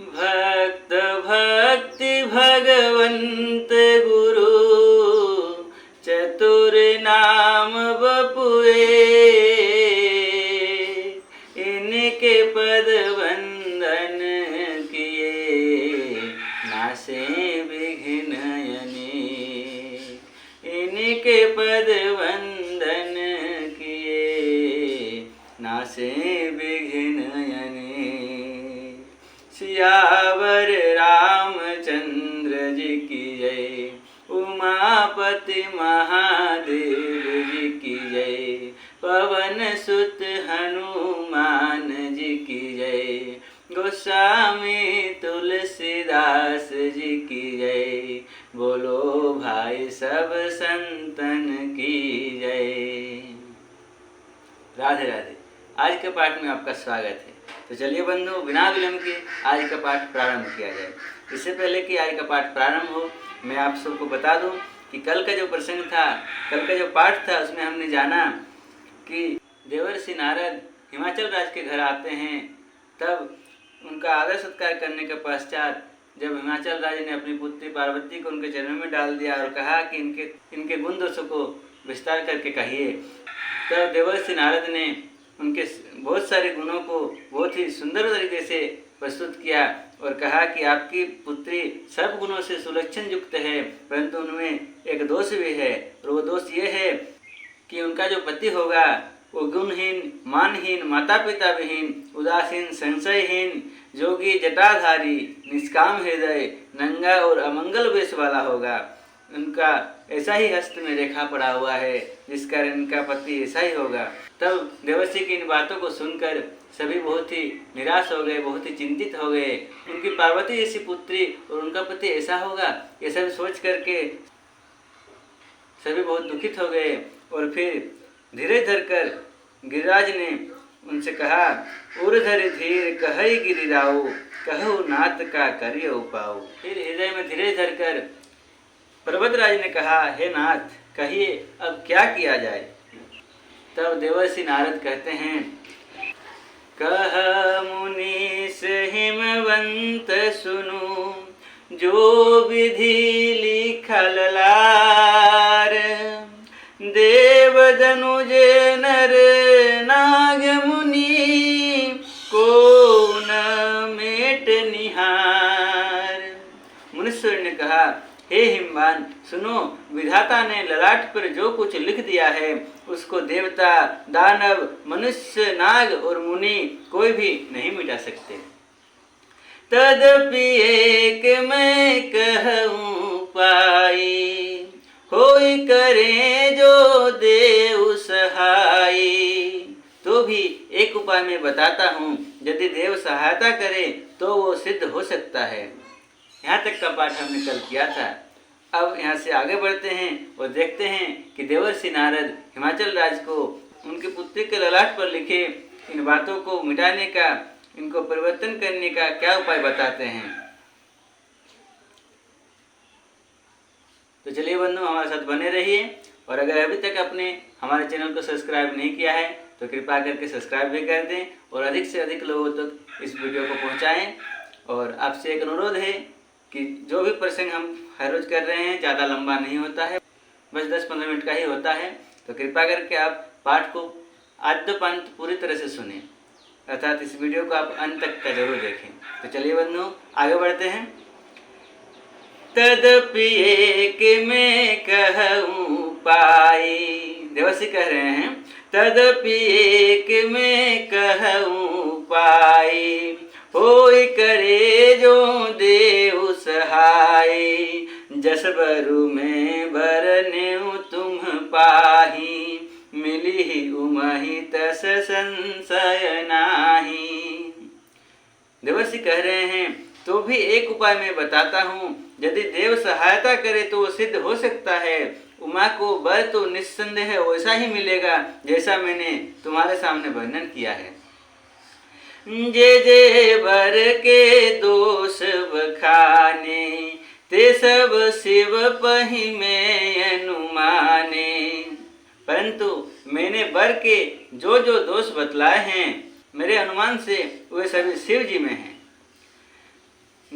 भक्त भक्ति भगवंत गुरु, चतुर नाम बपुए। इनके पद वंदन किए, नासे विघ्न अनेक। इनके पद वंदन किए, नासे विघ्न अनेक। सियावर रामचंद्र जी की जय, उमापति महादेव जी की जय, पवन सुत हनुमान जी की जय, गोस्वामी तुलसीदास जी की जय। बोलो भाई सब संतन की जय। राधे राधे। आज के पाठ में आपका स्वागत है। तो चलिए बंधु, बिना विलंब के आज का पाठ प्रारंभ किया जाए। इससे पहले कि आज का पाठ प्रारंभ हो, मैं आप सबको बता दूं कि कल का जो प्रसंग था, कल का जो पाठ था, उसमें हमने जाना कि देवर्षि नारद हिमाचल राज के घर आते हैं। तब उनका आदर सत्कार करने के पश्चात जब हिमाचल राज ने अपनी पुत्री पार्वती को उनके चरणों में डाल दिया और कहा कि इनके गुण दोषों को विस्तार करके कहिए, तब देवर्षि नारद ने उनके बहुत सारे गुणों को बहुत ही सुंदर तरीके से प्रस्तुत किया और कहा कि आपकी पुत्री सब गुणों से सुलक्षण युक्त है, परंतु उनमें एक दोष भी है, और वो दोष ये है कि उनका जो पति होगा वो गुणहीन, मानहीन, माता पिता विहीन, उदासीन, संशयहीन, जोगी, जटाधारी, निष्काम हृदय, नंगा और अमंगल वेश वाला होगा। उनका ऐसा ही हस्त में रेखा पड़ा हुआ है, जिस कारण इनका पति ऐसा ही होगा। तब देवर्षि की इन बातों को सुनकर सभी बहुत ही निराश हो गए, बहुत ही चिंतित हो गए। उनकी पार्वती जैसी पुत्री और उनका पति ऐसा होगा, ये सब सोच करके सभी बहुत दुखित हो गए। और फिर धीरे धरकर गिरिराज ने उनसे कहा, उर्धर धीर कहई गिरिराऊ, कहु नाथ का करियो उपाऊ। फिर हृदय में धीरे धरकर पर्वतराज ने कहा, हे नाथ, कहिए अब क्या किया जाए। तब देवर्षि नारद कहते हैं, कह मुनीश हिमवंत सुनु, जो विधि लिखल लार, देव दनुज नर नाग मुनि, को न मेट निहार। मुनीश्वर ने कहा, हे हिमवान, सुनो, विधाता ने ललाट पर जो कुछ लिख दिया है उसको देवता, दानव, मनुष्य, नाग और मुनि कोई भी नहीं मिटा सकते। तदपि एक मैं कहूँ पाई, होई करे जो देव सहाई। तो भी एक उपाय मैं बताता हूँ, यदि देव सहायता करे तो वो सिद्ध हो सकता है। यहाँ तक का पाठ हमने कल किया था। अब यहाँ से आगे बढ़ते हैं और देखते हैं कि देवर्षि नारद हिमाचल राज को उनके पुत्री के ललाट पर लिखे इन बातों को मिटाने का, इनको परिवर्तन करने का क्या उपाय बताते हैं। तो चलिए बंधु, हमारे साथ बने रहिए, और अगर अभी तक आपने हमारे चैनल को सब्सक्राइब नहीं किया है तो कृपया करके सब्सक्राइब भी कर दें और अधिक से अधिक लोगों तक इस वीडियो को पहुंचाएं। और आपसे एक अनुरोध है कि जो भी प्रसंग हम हर रोज कर रहे हैं ज़्यादा लंबा नहीं होता है, बस 10-15 मिनट का ही होता है। तो कृपया करके आप पाठ को आद्योपांत पूरी तरह से सुनें, अर्थात इस वीडियो को आप अंत तक का जरूर देखें। तो चलिए बंधु, आगे बढ़ते हैं। तदपि एक मैं कहूँ पाई, देवर्षि कह रहे हैं, तदपि एक मैं कहूँ पाई, होई करे जो देव सहाय। जस बरु में बरनेउ तुम पाही, मिली उमहि तस संशय नाही। देवर्षि कह रहे हैं, तो भी एक उपाय मैं बताता हूँ, यदि देव सहायता करे तो वो सिद्ध हो सकता है। उमा को वर तो निस्संदेह वैसा ही मिलेगा जैसा मैंने तुम्हारे सामने वर्णन किया है। जे जे वर के दोष बखाने, ते सब शिव पहि में अनुमाने। परंतु मैंने वर के जो जो दोष बतलाए हैं, मेरे अनुमान से वे सभी शिव जी में हैं।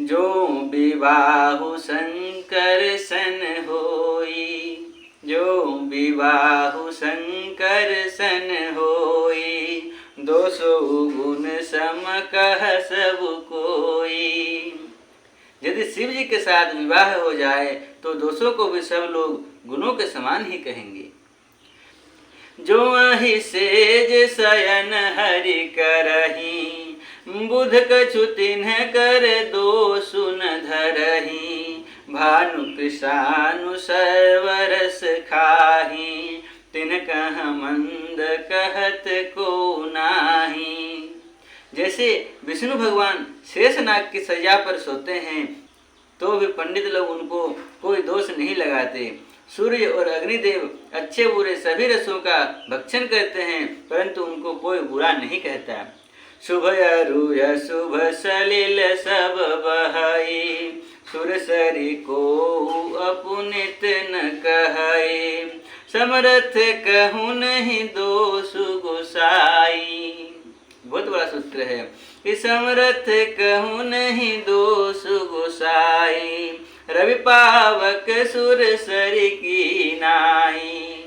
जो विवाहु शंकर सन होई, जो विवाहु शंकर सन होई, 200 गुण सम कह सब कोई। यदि शिव जी के साथ विवाह हो जाए तो 200 को भी सब लोग गुणों के समान ही कहेंगे। जो अहि सेज शयन हरि करही, बुध कछु तिन्ह कर दोषु न धरही, भानु कृषानु सर्वरस खाही, तिन कह मंद कहत को नाही। जैसे विष्णु भगवान शेषनाग की सज्जा पर सोते हैं तो भी पंडित लोग उनको कोई दोष नहीं लगाते। सूर्य और अग्निदेव अच्छे बुरे सभी रसों का भक्षण करते हैं परंतु उनको कोई बुरा नहीं कहता। शुभ अरुय शुभ सलिल सब बहाई, सुरसरी को अपुनित न कहाई, समरथ कहूँ नहीं दोषु गोसाई। बहुत बड़ा सूत्र है कि समरथ कहूँ नहीं दोषु गोसाई, रवि पावक सुरसरी की नाई।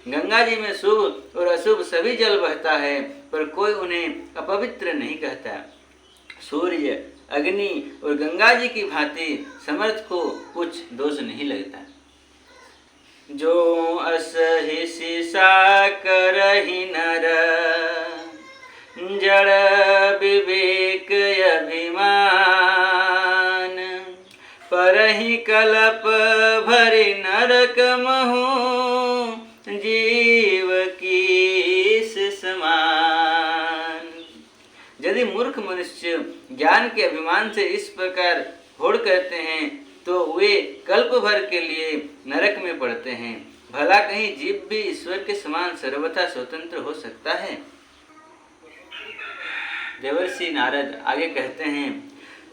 गंगा जी में शुभ और अशुभ सभी जल बहता है पर कोई उन्हें अपवित्र नहीं कहता। सूर्य, अग्नि और गंगा जी की भांति समर्थ को कुछ दोष नहीं लगता। जो असहि शीशा करहि नर, जड़ विवेक अभिमान, परहि कलप भरि नरक महु, जीव कीस समान। यदि मूर्ख मनुष्य ज्ञान के अभिमान से इस प्रकार होड़ करते हैं तो वे कल्प भर के लिए नरक में पड़ते हैं। भला कहीं जीव भी ईश्वर के समान सर्वथा स्वतंत्र हो सकता है? देवर्षि नारद आगे कहते हैं,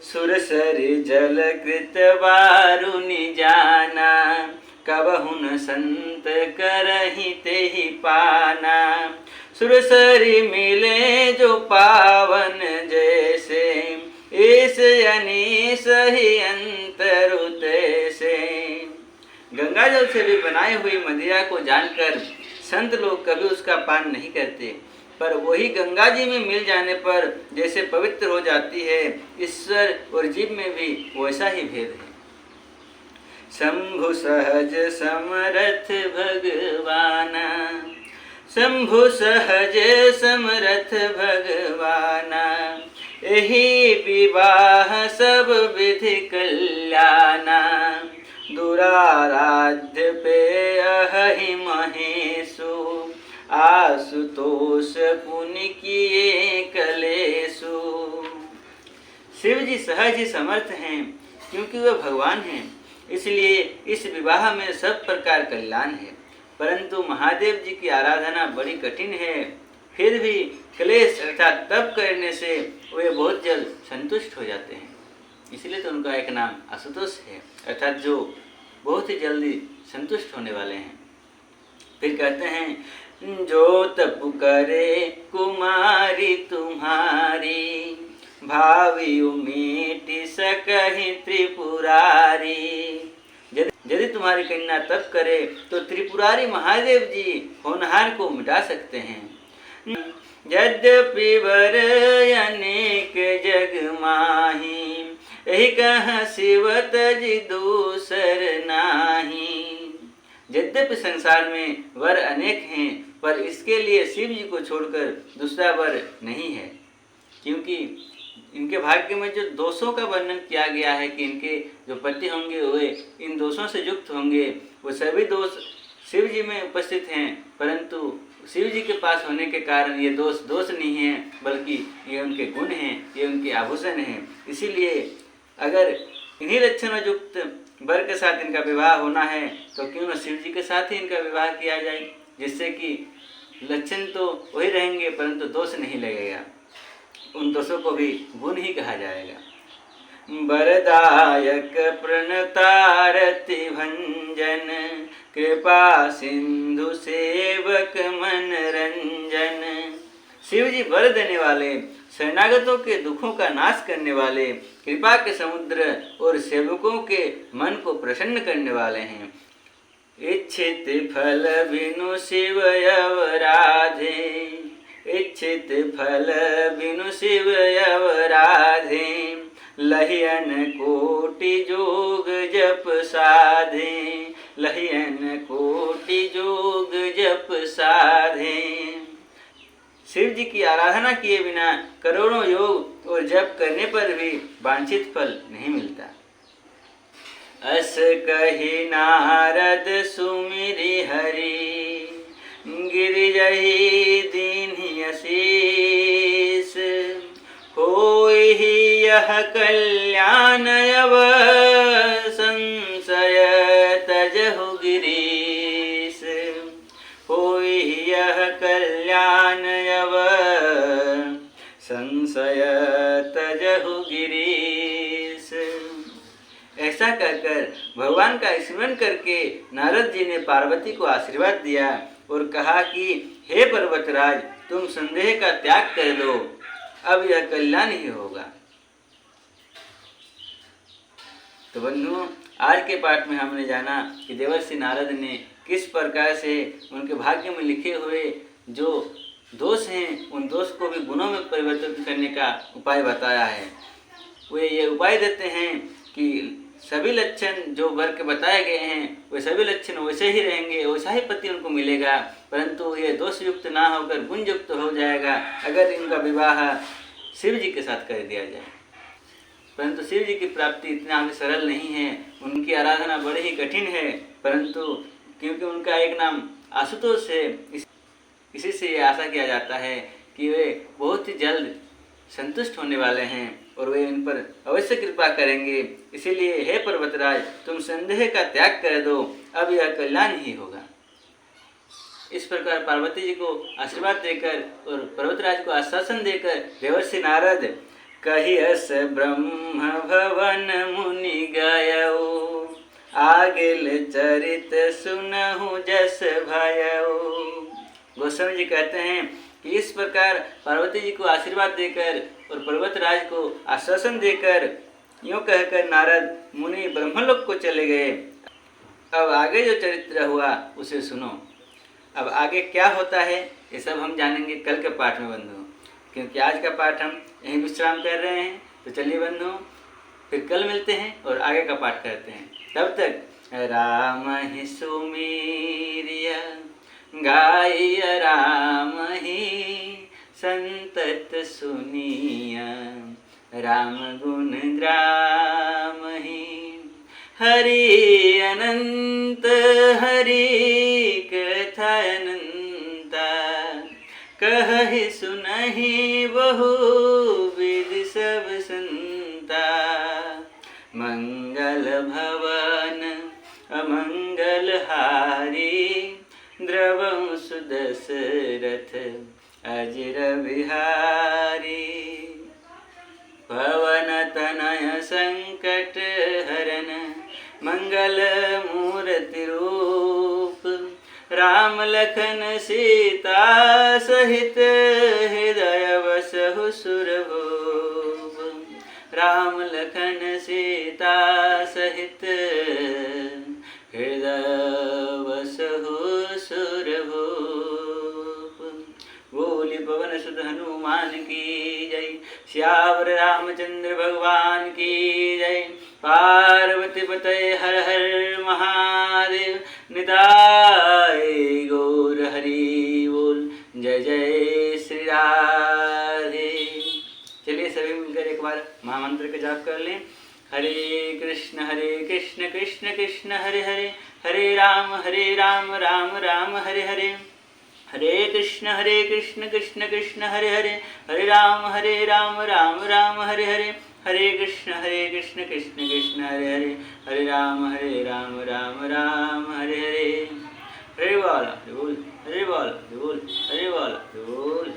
सुरसरि जल कृत वारुनि जाना, कबहु न संत करहि तेहि पाना। सुरसरि मिले जो पावन जैसे, इस अनीस ही अंतरु तैसे। गंगा जल से भी बनाई हुई मदिरा को जानकर संत लोग कभी उसका पान नहीं करते, पर वही गंगा जी में मिल जाने पर जैसे पवित्र हो जाती है, ईश्वर और जीव में भी वैसा ही भेद है। शंभु सहज समरथ भगवाना, शंभु सहज समरथ भगवाना, एहि विवाह सब विधि कल्याणा। दुराराध्य पे अहि महेशु, आशुतोष पुनि किए कलेशु। शिव जी सहज ही समर्थ हैं क्योंकि वह भगवान हैं, इसलिए इस विवाह में सब प्रकार कल्याण है। परंतु महादेव जी की आराधना बड़ी कठिन है, फिर भी क्लेश अर्थात तप करने से वे बहुत जल्द संतुष्ट हो जाते हैं, इसलिए तो उनका एक नाम आशुतोष है, अर्थात जो बहुत ही जल्दी संतुष्ट होने वाले हैं। फिर कहते हैं, जो तप करे कुमारी तुम्हारी, भावी उमेटी सकहि त्रिपुरारी। यदि तुम्हारी कन्या तप करे तो त्रिपुरारी महादेव जी होनहार को मिटा सकते हैं। यद्यपि वर अनेक जग माही, यही कह शिव तजि दूसर नाही। यद्यपि संसार में वर अनेक हैं पर इसके लिए शिव जी को छोड़कर दूसरा वर नहीं है, क्योंकि इनके भाग्य में जो दोषों का वर्णन किया गया है कि इनके जो पति होंगे वे इन दोषों से युक्त होंगे, वो सभी दोष शिव जी में उपस्थित हैं, परंतु शिव जी के पास होने के कारण ये दोष नहीं है, बल्कि ये उनके गुण हैं, ये उनके आभूषण हैं। इसीलिए अगर इन्हीं लक्षणों युक्त वर के साथ इनका विवाह होना है तो क्यों न शिव जी के साथ ही इनका विवाह किया जाए, जिससे कि लक्षण तो वही रहेंगे परंतु दोष नहीं लगेगा, उन दोषों को भी गुण ही कहा जाएगा। वरदायक प्रणतारति भंजन, कृपा सिंधु सेवक मन रंजन। शिव जी वर देने वाले, शरणागतों के दुखों का नाश करने वाले, कृपा के समुद्र और सेवकों के मन को प्रसन्न करने वाले हैं। इच्छित फल बिनु शिव अवराधे, इच्छित फल बिनु शिव अवराधे, लहियन कोटि जोग जप साधे, लहियन कोटि जोग जप साधे। शिव जी की आराधना किए बिना करोड़ों योग और जप करने पर भी वांछित फल नहीं मिलता। अस कही नारद सुमिरि हरि, गिरिजहि दीन्हि असीस, होहि यह कल्याण अव संशय तजहु गिरीश, होहि यह कल्याण अव संशय तजहु गिरीश। ऐसा कहकर भगवान का स्मरण करके नारद जी ने पार्वती को आशीर्वाद दिया और कहा कि हे पर्वतराज, तुम संदेह का त्याग कर दो, अब यह कल्याण ही होगा। तो बंधुओं, आज के पाठ में हमने जाना कि देवर्षि नारद ने किस प्रकार से उनके भाग्य में लिखे हुए जो दोष हैं उन दोष को भी गुणों में परिवर्तित करने का उपाय बताया है। वे ये उपाय देते हैं कि सभी लक्षण जो वर के बताए गए हैं वे सभी लक्षण वैसे ही रहेंगे, वैसा ही पति उनको मिलेगा, परंतु ये दोष युक्त ना होकर गुण युक्त हो जाएगा अगर इनका विवाह शिव जी के साथ कर दिया जाए। परंतु शिव जी की प्राप्ति इतना सरल नहीं है, उनकी आराधना बड़ी ही कठिन है, परंतु क्योंकि उनका एक नाम आशुतोष है, इसी से ये आशा किया जाता है कि वे बहुत ही जल्द संतुष्ट होने वाले हैं और वे इन पर अवश्य कृपा करेंगे। इसीलिए हे पर्वतराज, तुम संदेह का त्याग कर दो, अब यह कल्याण ही होगा। इस प्रकार पार्वती जी को आशीर्वाद देकर और पर्वतराज को आश्वासन देकर देवर्षि नारद कही अस ब्रह्म भवन मुनि गयो, आगिल चरित सुनहु जस भयो। गोस्वामी जी कहते हैं कि इस प्रकार पार्वती जी को आशीर्वाद देकर और पर्वतराज को आश्वासन देकर यूँ कहकर नारद मुनि ब्रह्मलोक को चले गए। अब आगे जो चरित्र हुआ उसे सुनो। अब आगे क्या होता है ये सब हम जानेंगे कल के पाठ में बंधु, क्योंकि आज का पाठ हम यहीं विश्राम कर रहे हैं। तो चलिए बंधु, फिर कल मिलते हैं और आगे का पाठ करते हैं। तब तक राम ही सुमेरिया गाय राम ही संतत सुनिया, राम गुण ग्राम ही हरि अनंत, हरि कथा अनंता, कहि सुनहि बहु विधि सब संता, मंगल भवन अमंगल हारी, द्रवं सुदशरथ अजर बिहारी, पवन तनय संकट हरन मंगल मूर्ति रूप, राम लखन सीता सहित हृदय बसहु सुरभूप, राम लखन सीता सहित हृदय बसहु सुरभूप। बोली पवन सुत हनुमान की जय, श्यावर रामचंद्र भगवान की जय। पार्वती पतये हर हर महादेव, निताय गौर हरि बोल। जय जय श्री राधे। चलिए सभी मिलकर एक बार महामंत्र का जाप कर लें। हरे कृष्ण कृष्ण कृष्ण हरे हरे, हरे राम राम राम हरे हरे, हरे कृष्ण कृष्ण कृष्ण हरे हरे, हरे राम राम राम हरे हरे, हरे कृष्ण कृष्ण कृष्ण हरे हरे, हरे राम राम राम हरे हरे। हरे बोल हरे बोल, हरे बोल हरे बोल, हरे बोल हरे बोल।